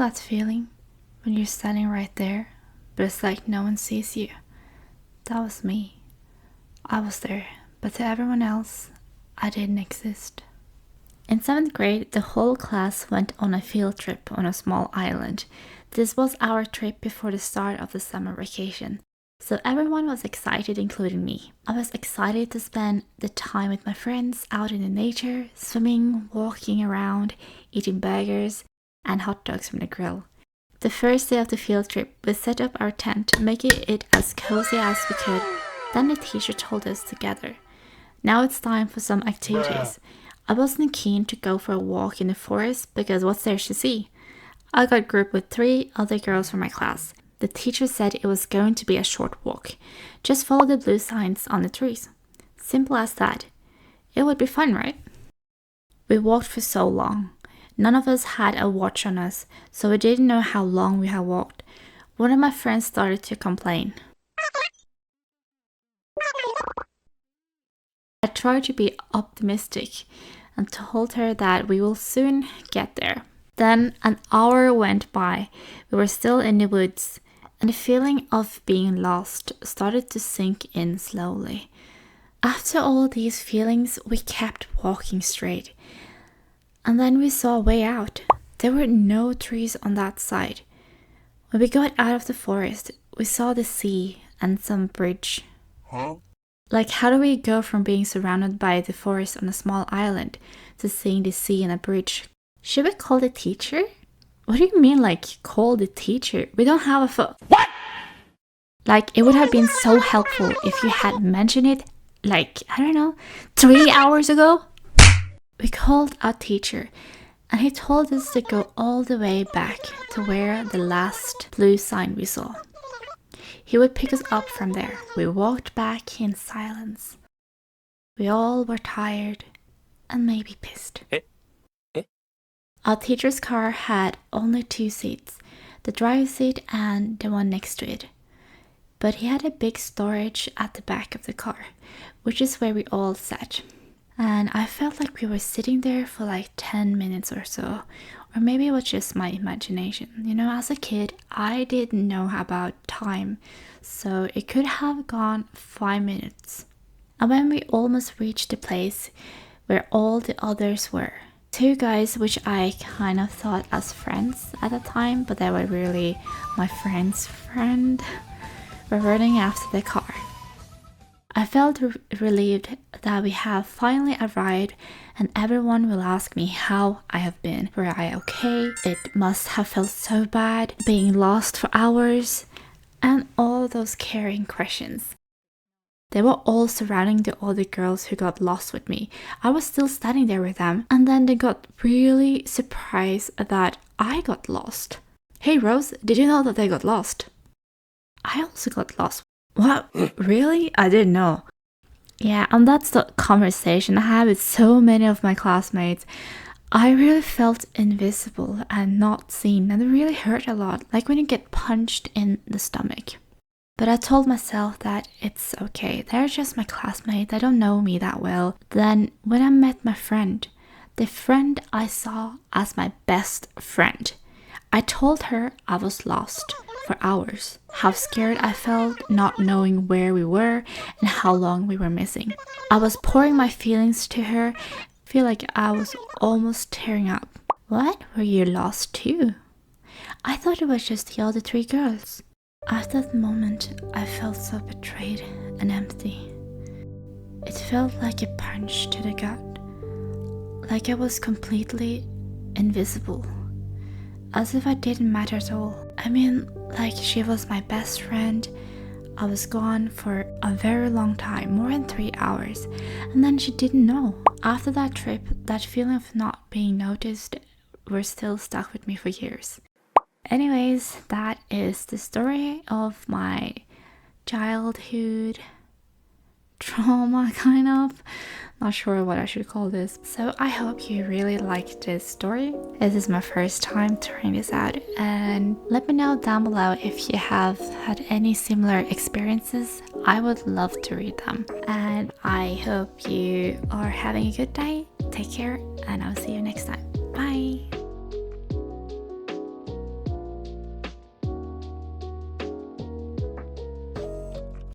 that feeling when you're standing right there, but it's like no one sees you? That was me. I was there, but to everyone else, I didn't exist. In 7th grade, the whole class went on a field trip on a small island. This was our trip before the start of the summer vacation. So everyone was excited, including me. I was excited to spend the time with my friends out in the nature, swimming, walking around, eating burgers and hot dogs from the grill. The first day of the field trip, we set up our tent, making it as cozy as we could. Then the teacher told us to gather. Now it's time for some activities. I wasn't keen to go for a walk in the forest because what's there to see? I got grouped with 3 other girls from my class. The teacher said it was going to be a short walk. Just follow the blue signs on the trees. Simple as that. It would be fun, right? We walked for so long. None of us had a watch on us, so we didn't know how long we had walked. One of my friends started to complain. I tried to be optimistic and told her that we will soon get there. Then an hour went by. We were still in the woods, and the feeling of being lost started to sink in slowly. After all these feelings, we kept walking straight. And then we saw a way out. There were no trees on that side. When we got out of the forest, we saw the sea and some bridge. Like, how do we go from being surrounded by the forest on a small island to seeing the sea and a bridge? Should we call the teacher? What do you mean, like, call the teacher? We don't have a phone. What? Like, it would have been so helpful if you had mentioned it, like, I don't know, 3 hours ago? We called our teacher, and he told us to go all the way back to where the last blue sign we saw. He would pick us up from there. We walked back in silence. We all were tired and maybe pissed. Our teacher's car had only 2 seats, the driver's seat and the one next to it. But he had a big storage at the back of the car, which is where we all sat. And I felt like we were sitting there for like 10 minutes or so. Or maybe it was just my imagination. You know, as a kid, I didn't know about time. So it could have gone 5 minutes. And when we almost reached the place where all the others were, 2 guys, which I kind of thought as friends at the time, but they were really my friend's friend, were running after the car. I felt relieved that we have finally arrived, and everyone will ask me how I have been. Were I okay? It must have felt so bad being lost for hours, and all those caring questions. They were all surrounding the other girls who got lost with me. I was still standing there with them, and then they got really surprised that I got lost. Hey Rose, did you know that they got lost? I also got lost. What? Really? I didn't know. Yeah, and that's the conversation I had with so many of my classmates. I really felt invisible and not seen, and it really hurt a lot, like when you get punched in the stomach. But I told myself that it's okay, they're just my classmates, they don't know me that well. Then when I met my friend, the friend I saw as my best friend, I told her I was lost for hours, how scared I felt not knowing where we were and how long we were missing. I was pouring my feelings to her, feel like I was almost tearing up. What? Were you lost too? I thought it was just the other 3 girls. At that moment, I felt so betrayed and empty. It felt like a punch to the gut, like I was completely invisible, as if I didn't matter at all. I mean, like she was my best friend. I was gone for a very long time, more than 3 hours, and then she didn't know. After that trip, that feeling of not being noticed were still stuck with me for years. Anyways, that is the story of my childhood trauma, kind of. Not sure what I should call this. So I hope you really liked this story. This is my first time trying this out, and let me know down below if you have had any similar experiences. I would love to read them. And I hope you are having a good day. Take care, and I'll see you next time. Bye!